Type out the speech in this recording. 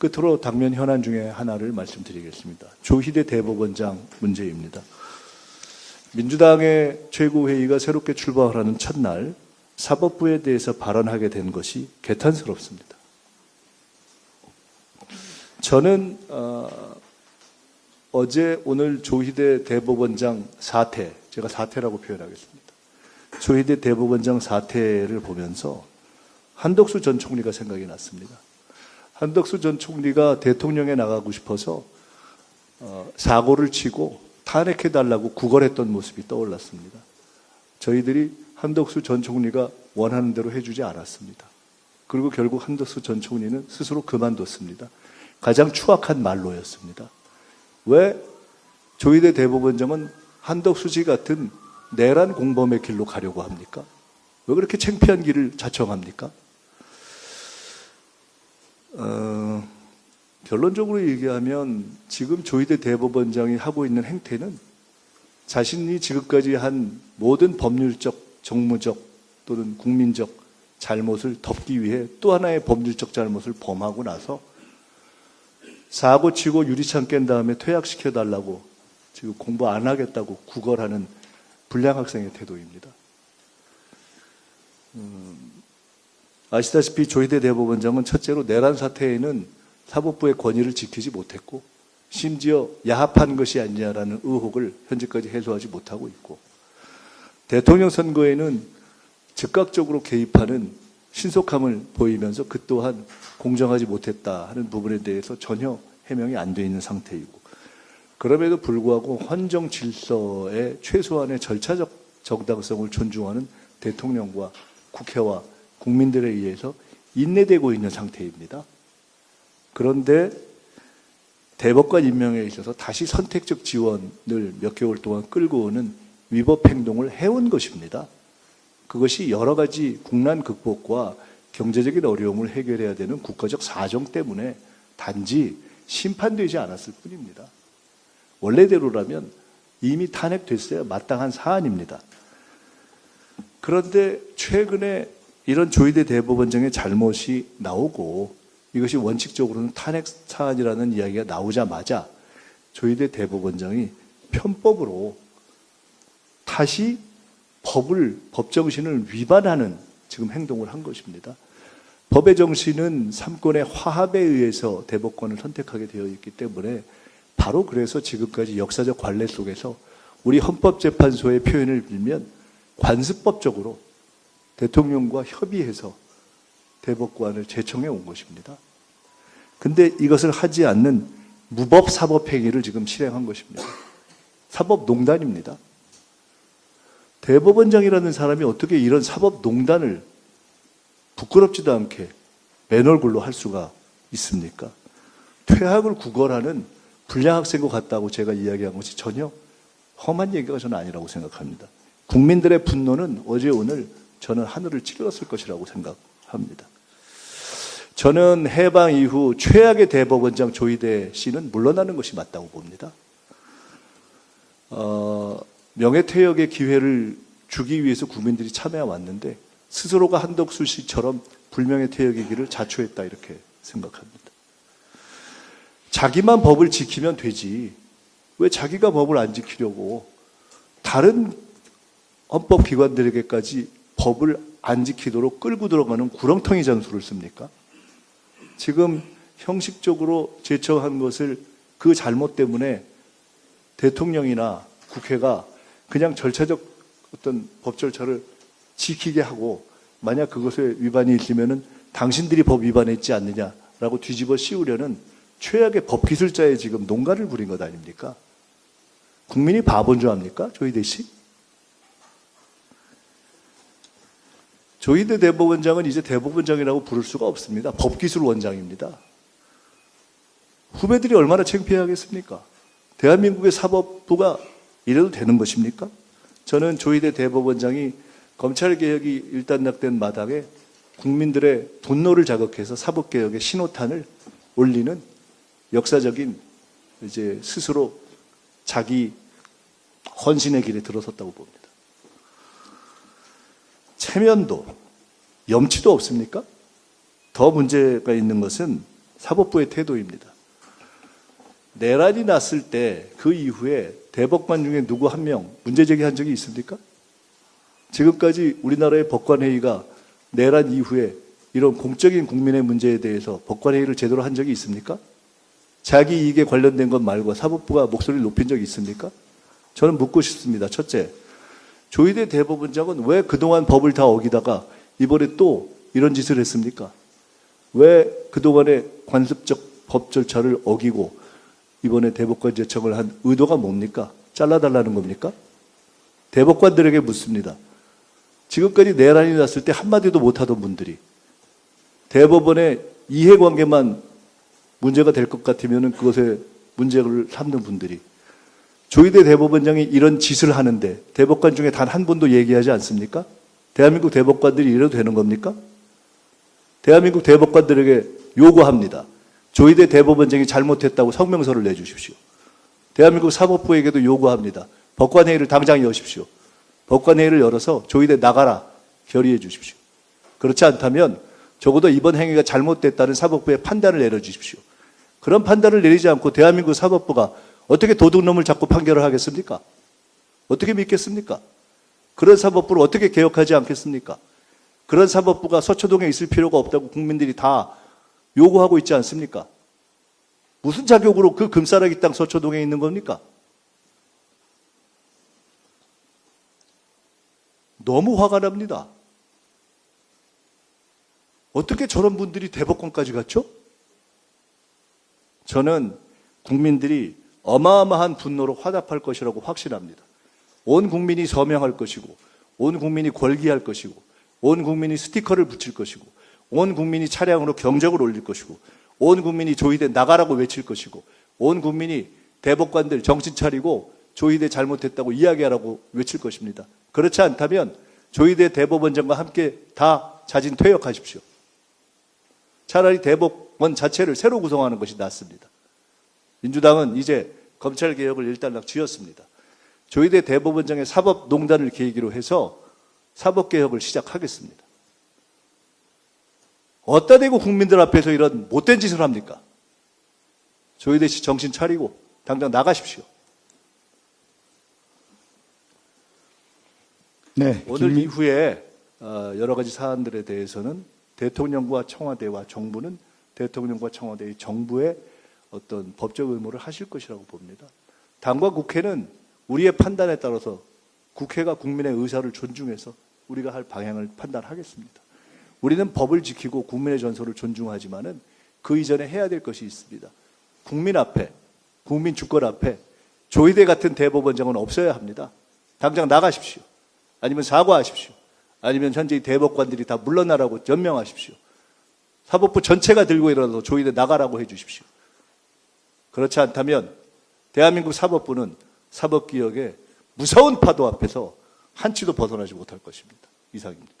끝으로 당면 현안 중에 하나를 말씀드리겠습니다. 조희대 대법원장 문제입니다. 민주당의 최고회의가 새롭게 출범하는 첫날 사법부에 대해서 발언하게 된 것이 개탄스럽습니다. 저는 어제 오늘 조희대 대법원장 사퇴, 제가 사퇴라고 표현하겠습니다. 조희대 대법원장 사퇴를 보면서 한덕수 전 총리가 생각이 났습니다. 한덕수 전 총리가 대통령에 나가고 싶어서 사고를 치고 탄핵해달라고 구걸했던 모습이 떠올랐습니다. 저희들이 한덕수 전 총리가 원하는 대로 해주지 않았습니다. 그리고 결국 한덕수 전 총리는 스스로 그만뒀습니다. 가장 추악한 말로였습니다. 왜 조희대 대법원장은 한덕수 씨 같은 내란 공범의 길로 가려고 합니까? 왜 그렇게 창피한 길을 자청합니까? 결론적으로 얘기하면 지금 조희대 대법원장이 하고 있는 행태는 자신이 지금까지 한 모든 법률적, 정무적 또는 국민적 잘못을 덮기 위해 또 하나의 법률적 잘못을 범하고 나서 사고치고 유리창 깬 다음에 퇴학시켜달라고 지금 공부 안 하겠다고 구걸하는 불량 학생의 태도입니다. 아시다시피 조희대 대법원장은 첫째로 내란 사태에는 사법부의 권위를 지키지 못했고 심지어 야합한 것이 아니냐라는 의혹을 현재까지 해소하지 못하고 있고 대통령 선거에는 즉각적으로 개입하는 신속함을 보이면서 그 또한 공정하지 못했다 하는 부분에 대해서 전혀 해명이 안 돼 있는 상태이고 그럼에도 불구하고 헌정 질서의 최소한의 절차적 정당성을 존중하는 대통령과 국회와 국민들에 의해서 인내되고 있는 상태입니다. 그런데 대법관 임명에 있어서 다시 선택적 지원을 몇 개월 동안 끌고 오는 위법 행동을 해온 것입니다. 그것이 여러 가지 국난 극복과 경제적인 어려움을 해결해야 되는 국가적 사정 때문에 단지 심판되지 않았을 뿐입니다. 원래대로라면 이미 탄핵됐어야 마땅한 사안입니다. 그런데 최근에 이런 조희대 대법원장의 잘못이 나오고 이것이 원칙적으로는 탄핵 사안이라는 이야기가 나오자마자 조희대 대법원장이 편법으로 다시 법 정신을 위반하는 지금 행동을 한 것입니다. 법의 정신은 삼권의 화합에 의해서 대법관을 선택하게 되어 있기 때문에 바로 그래서 지금까지 역사적 관례 속에서 우리 헌법재판소의 표현을 빌면 관습법적으로 대통령과 협의해서 대법관을 제청해 온 것입니다. 근데 이것을 하지 않는 무법 사법행위를 지금 실행한 것입니다. 사법농단입니다. 대법원장이라는 사람이 어떻게 이런 사법농단을 부끄럽지도 않게 맨얼굴로 할 수가 있습니까? 퇴학을 구걸하는 불량학생과 같다고 제가 이야기한 것이 전혀 험한 얘기가 저는 아니라고 생각합니다. 국민들의 분노는 어제 오늘 저는 하늘을 찔렀을 것이라고 생각합니다. 저는 해방 이후 최악의 대법원장 조희대 씨는 물러나는 것이 맞다고 봅니다. 명예퇴역의 기회를 주기 위해서 국민들이 참여해 왔는데 스스로가 한덕수 씨처럼 불명예퇴역의 길을 자초했다 이렇게 생각합니다. 자기만 법을 지키면 되지 왜 자기가 법을 안 지키려고 다른 헌법기관들에게까지 법을 안 지키도록 끌고 들어가는 구렁텅이 전술을 씁니까? 지금 형식적으로 제청한 것을 그 잘못 때문에 대통령이나 국회가 그냥 절차적 어떤 법 절차를 지키게 하고 만약 그것에 위반이 있으면은 당신들이 법 위반했지 않느냐라고 뒤집어 씌우려는 최악의 법기술자의 지금 농간을 부린 것 아닙니까? 국민이 바본 줄 압니까? 조희대 씨? 조희대 대법원장은 이제 대법원장이라고 부를 수가 없습니다. 법기술원장입니다. 후배들이 얼마나 창피하겠습니까? 대한민국의 사법부가 이래도 되는 것입니까? 저는 조희대 대법원장이 검찰개혁이 일단락된 마당에 국민들의 분노를 자극해서 사법개혁의 신호탄을 올리는 역사적인 이제 스스로 자기 헌신의 길에 들어섰다고 봅니다. 체면도 염치도 없습니까? 더 문제가 있는 것은 사법부의 태도입니다. 내란이 났을 때 그 이후에 대법관 중에 누구 한 명 문제 제기한 적이 있습니까? 지금까지 우리나라의 법관회의가 내란 이후에 이런 공적인 국민의 문제에 대해서 법관회의를 제대로 한 적이 있습니까? 자기 이익에 관련된 것 말고 사법부가 목소리를 높인 적이 있습니까? 저는 묻고 싶습니다. 첫째, 조희대 대법원장은 왜 그동안 법을 다 어기다가 이번에 또 이런 짓을 했습니까? 왜 그동안의 관습적 법 절차를 어기고 이번에 대법관 제청을 한 의도가 뭡니까? 잘라달라는 겁니까? 대법관들에게 묻습니다. 지금까지 내란이 났을 때 한마디도 못하던 분들이 대법원의 이해관계만 문제가 될 것 같으면 그것에 문제를 삼는 분들이 조희대 대법원장이 이런 짓을 하는데 대법관 중에 단 한 분도 얘기하지 않습니까? 대한민국 대법관들이 이래도 되는 겁니까? 대한민국 대법관들에게 요구합니다. 조희대 대법원장이 잘못했다고 성명서를 내주십시오. 대한민국 사법부에게도 요구합니다. 법관회의를 당장 여십시오. 법관회의를 열어서 조희대 나가라 결의해 주십시오. 그렇지 않다면 적어도 이번 행위가 잘못됐다는 사법부의 판단을 내려주십시오. 그런 판단을 내리지 않고 대한민국 사법부가 어떻게 도둑놈을 잡고 판결을 하겠습니까? 어떻게 믿겠습니까? 그런 사법부를 어떻게 개혁하지 않겠습니까? 그런 사법부가 서초동에 있을 필요가 없다고 국민들이 다 요구하고 있지 않습니까? 무슨 자격으로 그 금싸라기 땅 서초동에 있는 겁니까? 너무 화가 납니다. 어떻게 저런 분들이 대법관까지 갔죠? 저는 국민들이 어마어마한 분노로 화답할 것이라고 확신합니다. 온 국민이 서명할 것이고, 온 국민이 걸기할 것이고, 온 국민이 스티커를 붙일 것이고, 온 국민이 차량으로 경적을 올릴 것이고, 온 국민이 조희대 나가라고 외칠 것이고, 온 국민이 대법관들 정신 차리고 조희대 잘못했다고 이야기하라고 외칠 것입니다. 그렇지 않다면 조희대 대법원장과 함께 다 자진 퇴역하십시오. 차라리 대법원 자체를 새로 구성하는 것이 낫습니다. 민주당은 이제 검찰개혁을 일단락 쥐었습니다. 조희대 대법원장의 사법농단을 계기로 해서 사법개혁을 시작하겠습니다. 어디다 대고 국민들 앞에서 이런 못된 짓을 합니까? 조희대 씨 정신 차리고 당장 나가십시오. 네, 오늘 이후에 여러 가지 사안들에 대해서는 대통령과 청와대와 정부는 대통령과 청와대의 정부의 어떤 법적 의무를 하실 것이라고 봅니다. 당과 국회는 우리의 판단에 따라서 국회가 국민의 의사를 존중해서 우리가 할 방향을 판단하겠습니다. 우리는 법을 지키고 국민의 전소를 존중하지만은 그 이전에 해야 될 것이 있습니다. 국민 앞에, 국민 주권 앞에 조희대 같은 대법원장은 없어야 합니다. 당장 나가십시오. 아니면 사과하십시오. 아니면 현재 대법관들이 다 물러나라고 연명하십시오. 사법부 전체가 들고 일어나서 조희대 나가라고 해 주십시오. 그렇지 않다면 대한민국 사법부는 사법개혁의 무서운 파도 앞에서 한치도 벗어나지 못할 것입니다. 이상입니다.